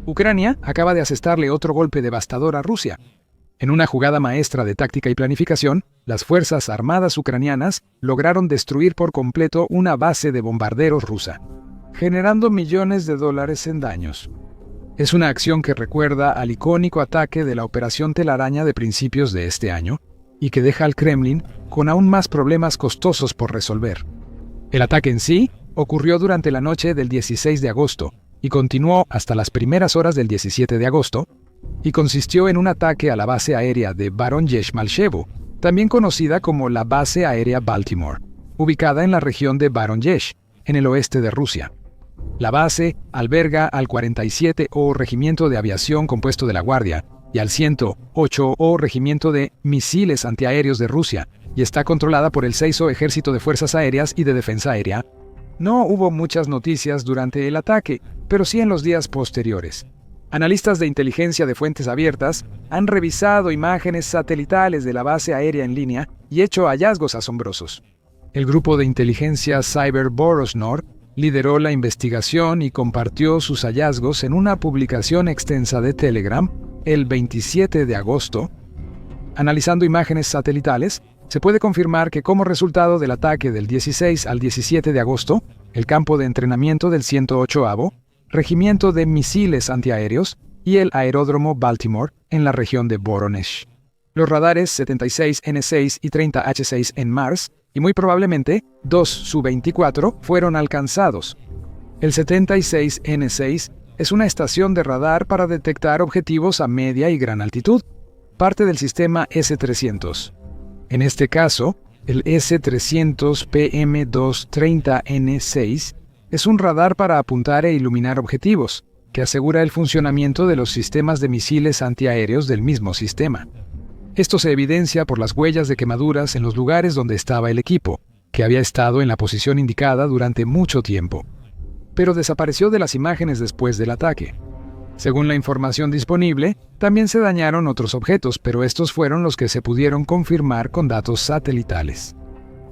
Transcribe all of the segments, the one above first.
Ucrania acaba de asestarle otro golpe devastador a Rusia. En una jugada maestra de táctica y planificación, las Fuerzas Armadas ucranianas lograron destruir por completo una base de bombarderos rusa, generando millones de dólares en daños. Es una acción que recuerda al icónico ataque de la Operación Telaraña de principios de este año y que deja al Kremlin con aún más problemas costosos por resolver. El ataque en sí ocurrió durante la noche del 16 de agosto y continuó hasta las primeras horas del 17 de agosto, y consistió en un ataque a la base aérea de Voronezh-Malchevo, también conocida como la Base Aérea Baltimore, ubicada en la región de Voronezh, en el oeste de Rusia. La base alberga al 47O Regimiento de Aviación Compuesto de la Guardia y al 108O Regimiento de Misiles Antiaéreos de Rusia, y está controlada por el 6O Ejército de Fuerzas Aéreas y de Defensa Aérea. No hubo muchas noticias durante el ataque, pero sí en los días posteriores. Analistas de inteligencia de fuentes abiertas han revisado imágenes satelitales de la base aérea en línea y hecho hallazgos asombrosos. El grupo de inteligencia Cyber Borosnor lideró la investigación y compartió sus hallazgos en una publicación extensa de Telegram el 27 de agosto. Analizando imágenes satelitales, se puede confirmar que como resultado del ataque del 16 al 17 de agosto, el campo de entrenamiento del 108º Regimiento de Misiles Antiaéreos y el aeródromo Baltimore en la región de Voronezh. Los radares 76N6 y 30H6 en Mars, y muy probablemente 2 Su-24, fueron alcanzados. El 76N6 es una estación de radar para detectar objetivos a media y gran altitud, parte del sistema S-300. En este caso, el S-300 PM230N6 es un radar para apuntar e iluminar objetivos, que asegura el funcionamiento de los sistemas de misiles antiaéreos del mismo sistema. Esto se evidencia por las huellas de quemaduras en los lugares donde estaba el equipo, que había estado en la posición indicada durante mucho tiempo, pero desapareció de las imágenes después del ataque. Según la información disponible, también se dañaron otros objetos, pero estos fueron los que se pudieron confirmar con datos satelitales.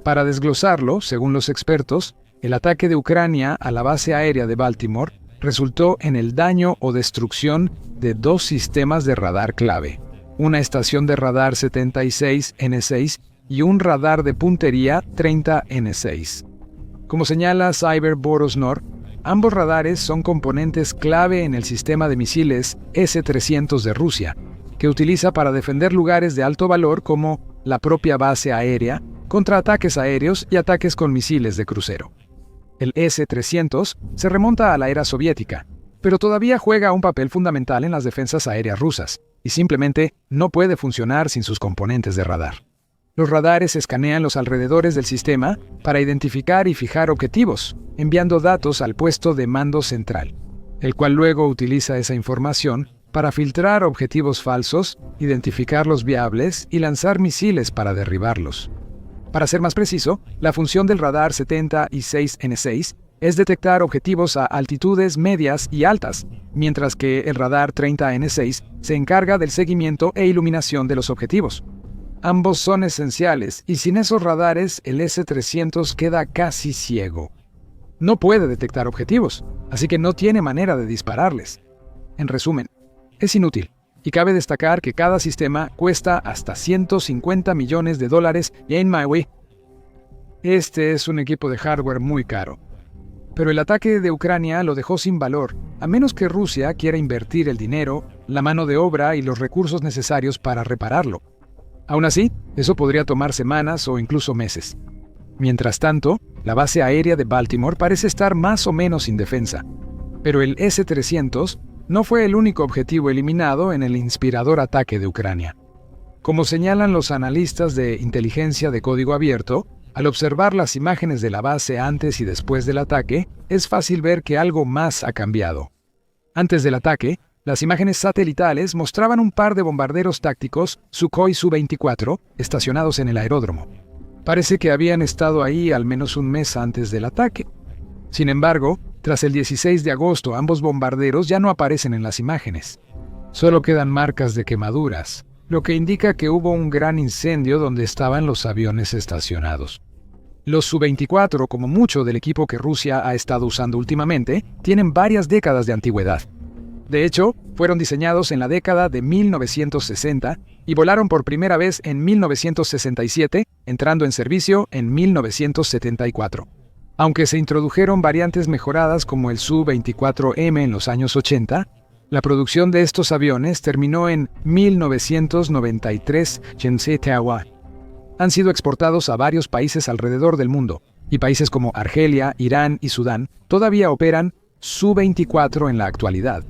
Para desglosarlo, según los expertos, el ataque de Ucrania a la base aérea de Baltimore resultó en el daño o destrucción de 2 sistemas de radar clave, una estación de radar 76N6 y un radar de puntería 30N6. Como señala Cyber Borosnor, ambos radares son componentes clave en el sistema de misiles S-300 de Rusia, que utiliza para defender lugares de alto valor como la propia base aérea, contra ataques aéreos y ataques con misiles de crucero. El S-300 se remonta a la era soviética, pero todavía juega un papel fundamental en las defensas aéreas rusas, y simplemente no puede funcionar sin sus componentes de radar. Los radares escanean los alrededores del sistema para identificar y fijar objetivos, enviando datos al puesto de mando central, el cual luego utiliza esa información para filtrar objetivos falsos, identificar los viables y lanzar misiles para derribarlos. Para ser más preciso, la función del radar 76N6 es detectar objetivos a altitudes medias y altas, mientras que el radar 30N6 se encarga del seguimiento e iluminación de los objetivos. Ambos son esenciales, y sin esos radares el S-300 queda casi ciego. No puede detectar objetivos, así que no tiene manera de dispararles. En resumen, es inútil. Y cabe destacar que cada sistema cuesta hasta $150 millones y en MyWay. Este es un equipo de hardware muy caro. Pero el ataque de Ucrania lo dejó sin valor, a menos que Rusia quiera invertir el dinero, la mano de obra y los recursos necesarios para repararlo. Aún así, eso podría tomar semanas o incluso meses. Mientras tanto, la base aérea de Baltimore parece estar más o menos indefensa. Pero el S-300 no fue el único objetivo eliminado en el inspirador ataque de Ucrania. Como señalan los analistas de inteligencia de código abierto, al observar las imágenes de la base antes y después del ataque, es fácil ver que algo más ha cambiado. Antes del ataque, las imágenes satelitales mostraban un par de bombarderos tácticos Sukhoi Su-24 estacionados en el aeródromo. Parece que habían estado ahí al menos un mes antes del ataque. Sin embargo, tras el 16 de agosto, ambos bombarderos ya no aparecen en las imágenes. Solo quedan marcas de quemaduras, lo que indica que hubo un gran incendio donde estaban los aviones estacionados. Los Su-24, como mucho del equipo que Rusia ha estado usando últimamente, tienen varias décadas de antigüedad. De hecho, fueron diseñados en la década de 1960 y volaron por primera vez en 1967, entrando en servicio en 1974. Aunque se introdujeron variantes mejoradas como el Su-24M en los años 80, la producción de estos aviones terminó en 1993 en Taiwán. Han sido exportados a varios países alrededor del mundo, y países como Argelia, Irán y Sudán todavía operan Su-24 en la actualidad.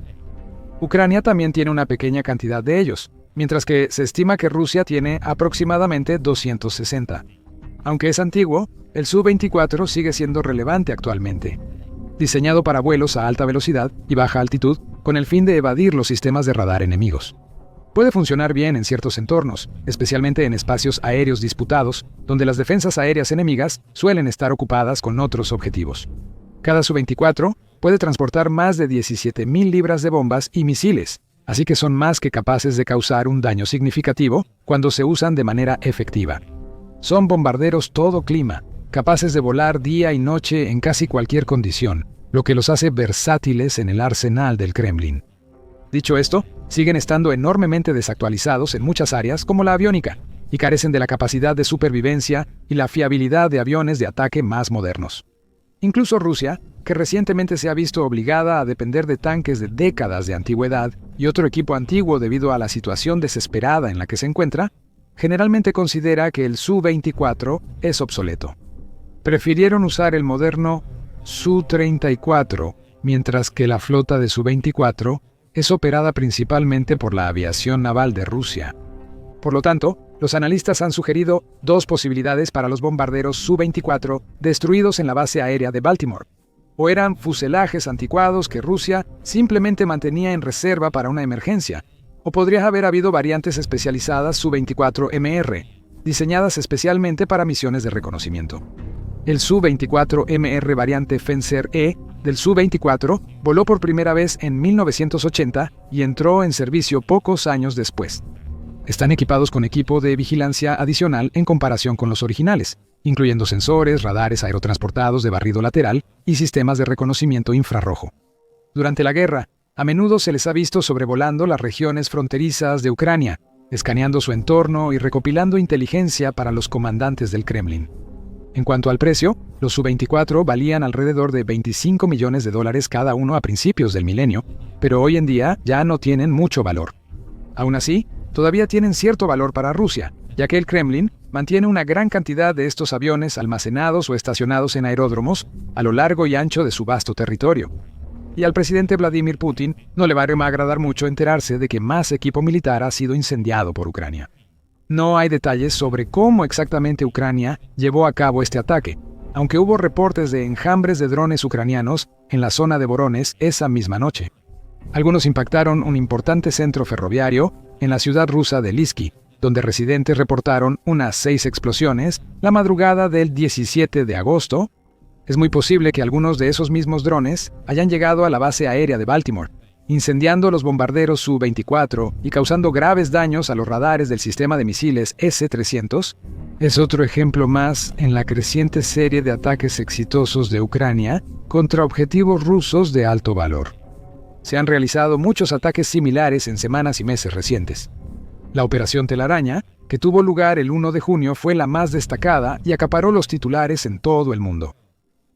Ucrania también tiene una pequeña cantidad de ellos, mientras que se estima que Rusia tiene aproximadamente 260. Aunque es antiguo, el Su-24 sigue siendo relevante actualmente. Diseñado para vuelos a alta velocidad y baja altitud, con el fin de evadir los sistemas de radar enemigos. Puede funcionar bien en ciertos entornos, especialmente en espacios aéreos disputados, donde las defensas aéreas enemigas suelen estar ocupadas con otros objetivos. Cada Su-24 puede transportar más de 17.000 libras de bombas y misiles, así que son más que capaces de causar un daño significativo cuando se usan de manera efectiva. Son bombarderos todo clima, capaces de volar día y noche en casi cualquier condición, lo que los hace versátiles en el arsenal del Kremlin. Dicho esto, siguen estando enormemente desactualizados en muchas áreas como la aviónica, y carecen de la capacidad de supervivencia y la fiabilidad de aviones de ataque más modernos. Incluso Rusia, que recientemente se ha visto obligada a depender de tanques de décadas de antigüedad y otro equipo antiguo debido a la situación desesperada en la que se encuentra, generalmente considera que el Su-24 es obsoleto. Prefirieron usar el moderno Su-34, mientras que la flota de Su-24 es operada principalmente por la aviación naval de Rusia. Por lo tanto, los analistas han sugerido dos posibilidades para los bombarderos Su-24 destruidos en la base aérea de Baltimore. O eran fuselajes anticuados que Rusia simplemente mantenía en reserva para una emergencia, o podría haber habido variantes especializadas Su-24MR, diseñadas especialmente para misiones de reconocimiento. El Su-24MR variante Fencer E del Su-24 voló por primera vez en 1980 y entró en servicio pocos años después. Están equipados con equipo de vigilancia adicional en comparación con los originales, incluyendo sensores, radares aerotransportados de barrido lateral y sistemas de reconocimiento infrarrojo. Durante la guerra, a menudo se les ha visto sobrevolando las regiones fronterizas de Ucrania, escaneando su entorno y recopilando inteligencia para los comandantes del Kremlin. En cuanto al precio, los Su-24 valían alrededor de $25 millones cada uno a principios del milenio, pero hoy en día ya no tienen mucho valor. Aún así, todavía tienen cierto valor para Rusia, ya que el Kremlin mantiene una gran cantidad de estos aviones almacenados o estacionados en aeródromos a lo largo y ancho de su vasto territorio. Y al presidente Vladimir Putin no le va a agradar mucho enterarse de que más equipo militar ha sido incendiado por Ucrania. No hay detalles sobre cómo exactamente Ucrania llevó a cabo este ataque, aunque hubo reportes de enjambres de drones ucranianos en la zona de Voronezh esa misma noche. Algunos impactaron un importante centro ferroviario en la ciudad rusa de Lizki, donde residentes reportaron unas 6 explosiones la madrugada del 17 de agosto. Es muy posible que algunos de esos mismos drones hayan llegado a la base aérea de Baltimore, incendiando los bombarderos Su-24 y causando graves daños a los radares del sistema de misiles S-300. Es otro ejemplo más en la creciente serie de ataques exitosos de Ucrania contra objetivos rusos de alto valor. Se han realizado muchos ataques similares en semanas y meses recientes. La Operación Telaraña, que tuvo lugar el 1 de junio, fue la más destacada y acaparó los titulares en todo el mundo.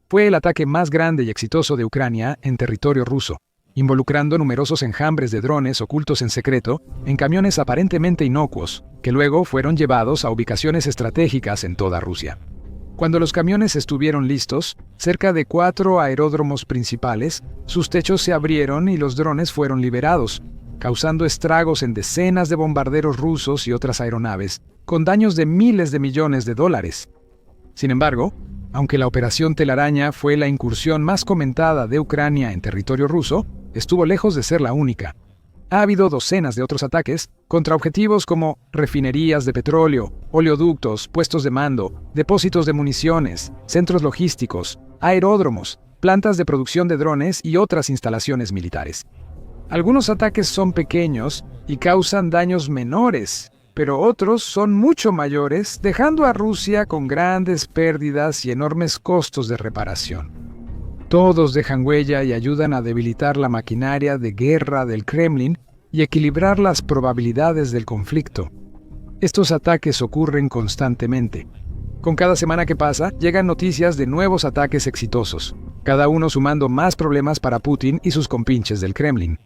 Fue el ataque más grande y exitoso de Ucrania en territorio ruso, involucrando numerosos enjambres de drones ocultos en secreto en camiones aparentemente inocuos, que luego fueron llevados a ubicaciones estratégicas en toda Rusia. Cuando los camiones estuvieron listos, cerca de 4 aeródromos principales, sus techos se abrieron y los drones fueron liberados, causando estragos en decenas de bombarderos rusos y otras aeronaves, con daños de miles de millones de dólares. Sin embargo, aunque la Operación Telaraña fue la incursión más comentada de Ucrania en territorio ruso, estuvo lejos de ser la única. Ha habido docenas de otros ataques contra objetivos como refinerías de petróleo, oleoductos, puestos de mando, depósitos de municiones, centros logísticos, aeródromos, plantas de producción de drones y otras instalaciones militares. Algunos ataques son pequeños y causan daños menores, pero otros son mucho mayores, dejando a Rusia con grandes pérdidas y enormes costos de reparación. Todos dejan huella y ayudan a debilitar la maquinaria de guerra del Kremlin y equilibrar las probabilidades del conflicto. Estos ataques ocurren constantemente. Con cada semana que pasa, llegan noticias de nuevos ataques exitosos, cada uno sumando más problemas para Putin y sus compinches del Kremlin.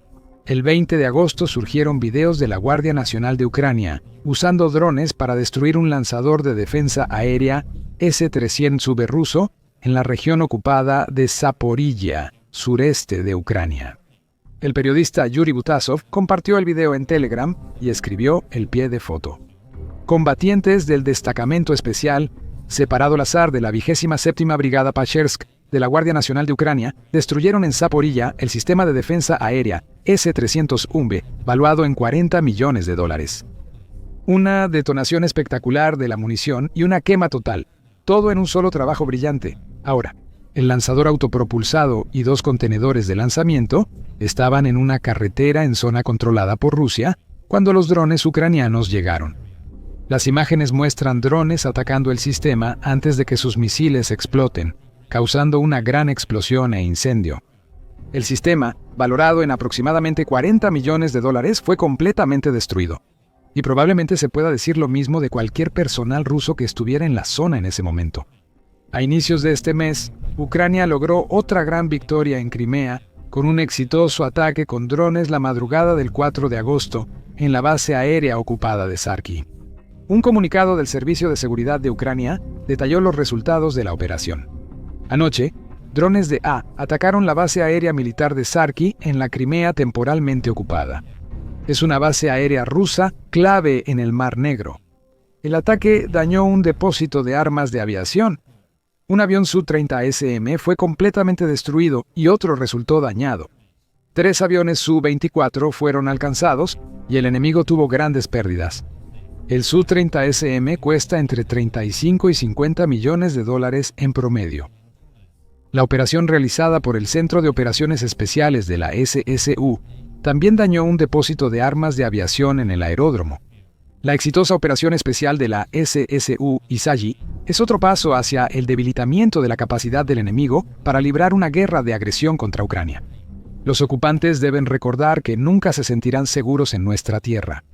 El 20 de agosto surgieron videos de la Guardia Nacional de Ucrania usando drones para destruir un lanzador de defensa aérea S-300V ruso en la región ocupada de Zaporilla, sureste de Ucrania. El periodista Yuri Butasov compartió el video en Telegram y escribió el pie de foto. Combatientes del destacamento especial, separado al azar de la 27ª Brigada Pachersk de la Guardia Nacional de Ucrania, destruyeron en Zaporilla el sistema de defensa aérea S-300V, valuado en $40 millones. Una detonación espectacular de la munición y una quema total, todo en un solo trabajo brillante. Ahora, el lanzador autopropulsado y 2 contenedores de lanzamiento estaban en una carretera en zona controlada por Rusia cuando los drones ucranianos llegaron. Las imágenes muestran drones atacando el sistema antes de que sus misiles exploten, causando una gran explosión e incendio. El sistema, valorado en aproximadamente $40 millones, fue completamente destruido. Y probablemente se pueda decir lo mismo de cualquier personal ruso que estuviera en la zona en ese momento. A inicios de este mes, Ucrania logró otra gran victoria en Crimea con un exitoso ataque con drones la madrugada del 4 de agosto en la base aérea ocupada de Sarki. Un comunicado del Servicio de Seguridad de Ucrania detalló los resultados de la operación. Anoche, drones de A atacaron la base aérea militar de Sarki en la Crimea temporalmente ocupada. Es una base aérea rusa clave en el Mar Negro. El ataque dañó un depósito de armas de aviación. Un avión Su-30SM fue completamente destruido y otro resultó dañado. 3 aviones Su-24 fueron alcanzados y el enemigo tuvo grandes pérdidas. El Su-30SM cuesta entre $35 y $50 millones en promedio. La operación realizada por el Centro de Operaciones Especiales de la SSU también dañó un depósito de armas de aviación en el aeródromo. La exitosa operación especial de la SSU Isagi es otro paso hacia el debilitamiento de la capacidad del enemigo para librar una guerra de agresión contra Ucrania. Los ocupantes deben recordar que nunca se sentirán seguros en nuestra tierra.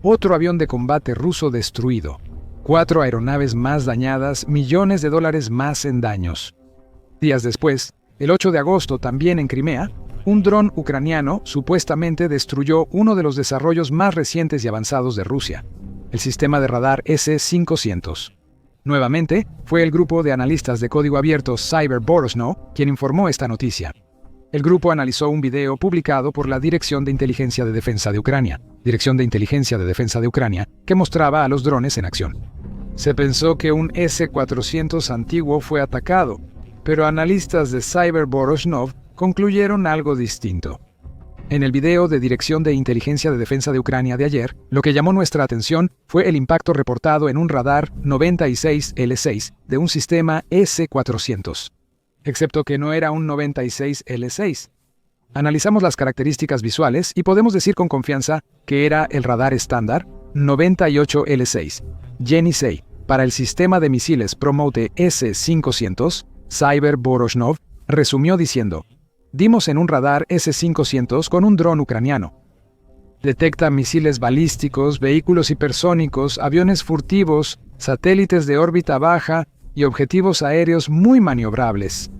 Otro avión de combate ruso destruido. 4 aeronaves más dañadas, millones de dólares más en daños. Días después, el 8 de agosto, también en Crimea, un dron ucraniano supuestamente destruyó uno de los desarrollos más recientes y avanzados de Rusia, el sistema de radar S-500. Nuevamente, fue el grupo de analistas de código abierto CyberBorosno quien informó esta noticia. El grupo analizó un video publicado por la Dirección de Inteligencia de Defensa de Ucrania, que mostraba a los drones en acción. Se pensó que un S-400 antiguo fue atacado, pero analistas de CyberBorosno concluyeron algo distinto. En el video de Dirección de Inteligencia de Defensa de Ucrania de ayer, lo que llamó nuestra atención fue el impacto reportado en un radar 96L6 de un sistema S-400. Excepto que no era un 96L6. Analizamos las características visuales y podemos decir con confianza que era el radar estándar 98L6, Gen 6, para el sistema de misiles Promote S-500. CyberBorosno resumió diciendo: dimos en un radar S-500 con un dron ucraniano. Detecta misiles balísticos, vehículos hipersónicos, aviones furtivos, satélites de órbita baja y objetivos aéreos muy maniobrables.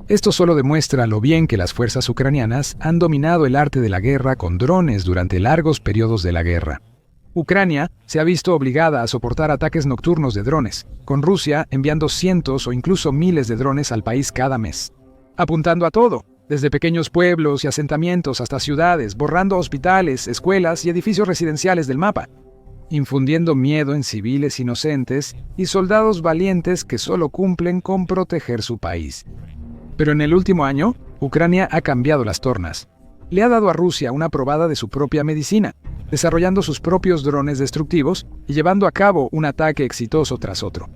Esto solo demuestra lo bien que las fuerzas ucranianas han dominado el arte de la guerra con drones durante largos periodos de la guerra. Ucrania se ha visto obligada a soportar ataques nocturnos de drones, con Rusia enviando cientos o incluso miles de drones al país cada mes, apuntando a todo, desde pequeños pueblos y asentamientos hasta ciudades, borrando hospitales, escuelas y edificios residenciales del mapa, infundiendo miedo en civiles inocentes y soldados valientes que solo cumplen con proteger su país. Pero en el último año, Ucrania ha cambiado las tornas. Le ha dado a Rusia una probada de su propia medicina, desarrollando sus propios drones destructivos y llevando a cabo un ataque exitoso tras otro.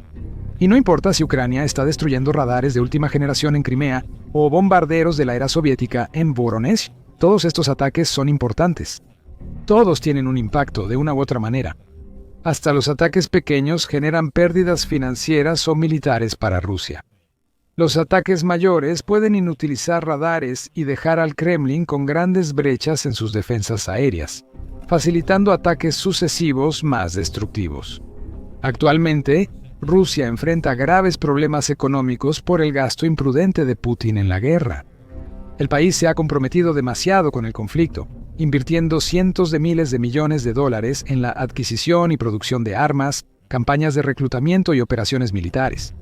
Y no importa si Ucrania está destruyendo radares de última generación en Crimea o bombarderos de la era soviética en Voronezh, todos estos ataques son importantes. Todos tienen un impacto de una u otra manera. Hasta los ataques pequeños generan pérdidas financieras o militares para Rusia. Los ataques mayores pueden inutilizar radares y dejar al Kremlin con grandes brechas en sus defensas aéreas, facilitando ataques sucesivos más destructivos. Actualmente, Rusia enfrenta graves problemas económicos por el gasto imprudente de Putin en la guerra. El país se ha comprometido demasiado con el conflicto, invirtiendo cientos de miles de millones de dólares en la adquisición y producción de armas, campañas de reclutamiento y operaciones militares.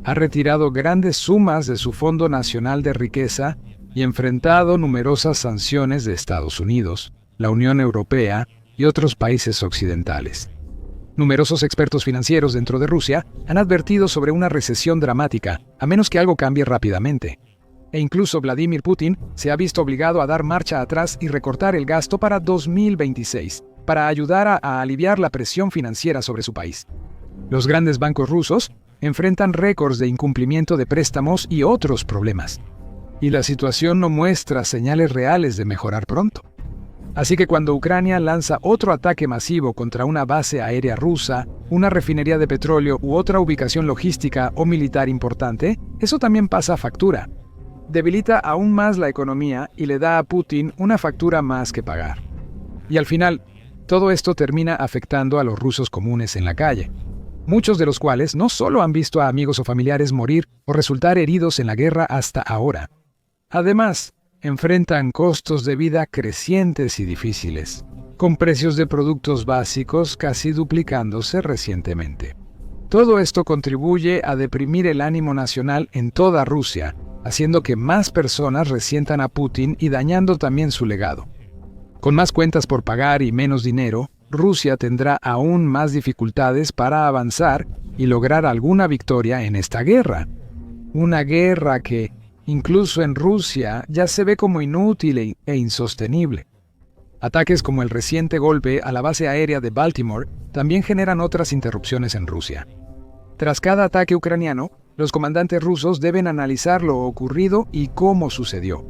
Ha retirado grandes sumas de su Fondo Nacional de Riqueza y enfrentado numerosas sanciones de Estados Unidos, la Unión Europea y otros países occidentales. Numerosos expertos financieros dentro de Rusia han advertido sobre una recesión dramática, a menos que algo cambie rápidamente. E incluso Vladimir Putin se ha visto obligado a dar marcha atrás y recortar el gasto para 2026, para ayudar a aliviar la presión financiera sobre su país. Los grandes bancos rusos enfrentan récords de incumplimiento de préstamos y otros problemas. Y la situación no muestra señales reales de mejorar pronto. Así que cuando Ucrania lanza otro ataque masivo contra una base aérea rusa, una refinería de petróleo u otra ubicación logística o militar importante, eso también pasa factura. Debilita aún más la economía y le da a Putin una factura más que pagar. Y al final, todo esto termina afectando a los rusos comunes en la calle, muchos de los cuales no solo han visto a amigos o familiares morir o resultar heridos en la guerra hasta ahora. Además, enfrentan costos de vida crecientes y difíciles, con precios de productos básicos casi duplicándose recientemente. Todo esto contribuye a deprimir el ánimo nacional en toda Rusia, haciendo que más personas resientan a Putin y dañando también su legado. Con más cuentas por pagar y menos dinero, Rusia tendrá aún más dificultades para avanzar y lograr alguna victoria en esta guerra. Una guerra que, incluso en Rusia, ya se ve como inútil e insostenible. Ataques como el reciente golpe a la base aérea de Baltimore también generan otras interrupciones en Rusia. Tras cada ataque ucraniano, los comandantes rusos deben analizar lo ocurrido y cómo sucedió.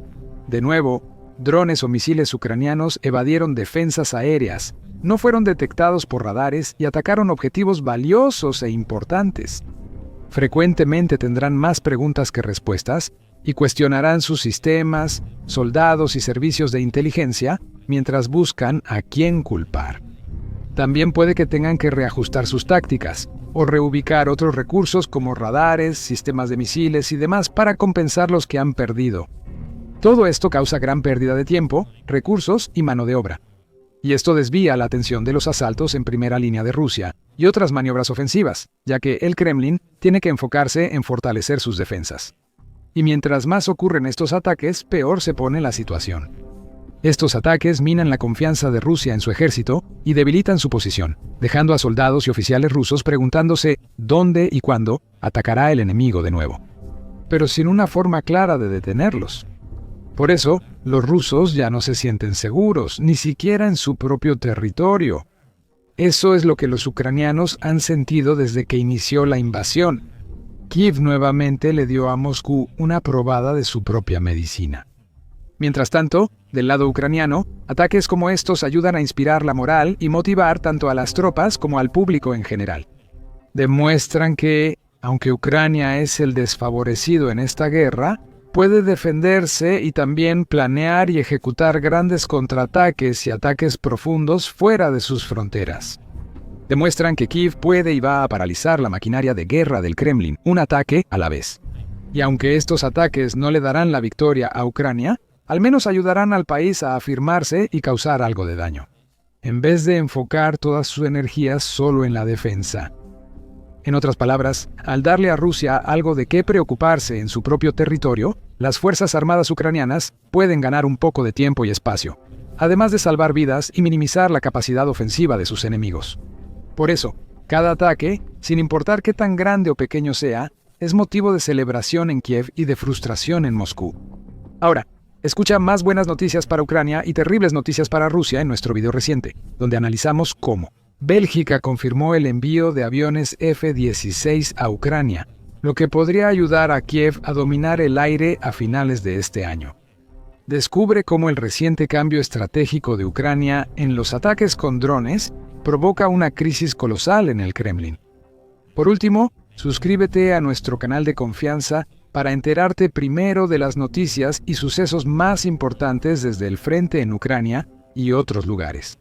De nuevo, drones o misiles ucranianos evadieron defensas aéreas, no fueron detectados por radares y atacaron objetivos valiosos e importantes. Frecuentemente tendrán más preguntas que respuestas y cuestionarán sus sistemas, soldados y servicios de inteligencia mientras buscan a quién culpar. También puede que tengan que reajustar sus tácticas o reubicar otros recursos como radares, sistemas de misiles y demás para compensar los que han perdido. Todo esto causa gran pérdida de tiempo, recursos y mano de obra. Y esto desvía la atención de los asaltos en primera línea de Rusia y otras maniobras ofensivas, ya que el Kremlin tiene que enfocarse en fortalecer sus defensas. Y mientras más ocurren estos ataques, peor se pone la situación. Estos ataques minan la confianza de Rusia en su ejército y debilitan su posición, dejando a soldados y oficiales rusos preguntándose dónde y cuándo atacará el enemigo de nuevo, pero sin una forma clara de detenerlos. Por eso, los rusos ya no se sienten seguros, ni siquiera en su propio territorio. Eso es lo que los ucranianos han sentido desde que inició la invasión. Kiev nuevamente le dio a Moscú una probada de su propia medicina. Mientras tanto, del lado ucraniano, ataques como estos ayudan a inspirar la moral y motivar tanto a las tropas como al público en general. Demuestran que, aunque Ucrania es el desfavorecido en esta guerra, puede defenderse y también planear y ejecutar grandes contraataques y ataques profundos fuera de sus fronteras. Demuestran que Kiev puede y va a paralizar la maquinaria de guerra del Kremlin, un ataque a la vez. Y aunque estos ataques no le darán la victoria a Ucrania, al menos ayudarán al país a afirmarse y causar algo de daño, en vez de enfocar todas sus energías solo en la defensa. En otras palabras, al darle a Rusia algo de qué preocuparse en su propio territorio, las Fuerzas Armadas ucranianas pueden ganar un poco de tiempo y espacio, además de salvar vidas y minimizar la capacidad ofensiva de sus enemigos. Por eso, cada ataque, sin importar qué tan grande o pequeño sea, es motivo de celebración en Kiev y de frustración en Moscú. Ahora, escucha más buenas noticias para Ucrania y terribles noticias para Rusia en nuestro video reciente, donde analizamos cómo Bélgica confirmó el envío de aviones F-16 a Ucrania, lo que podría ayudar a Kiev a dominar el aire a finales de este año. Descubre cómo el reciente cambio estratégico de Ucrania en los ataques con drones provoca una crisis colosal en el Kremlin. Por último, suscríbete a nuestro canal de confianza para enterarte primero de las noticias y sucesos más importantes desde el frente en Ucrania y otros lugares.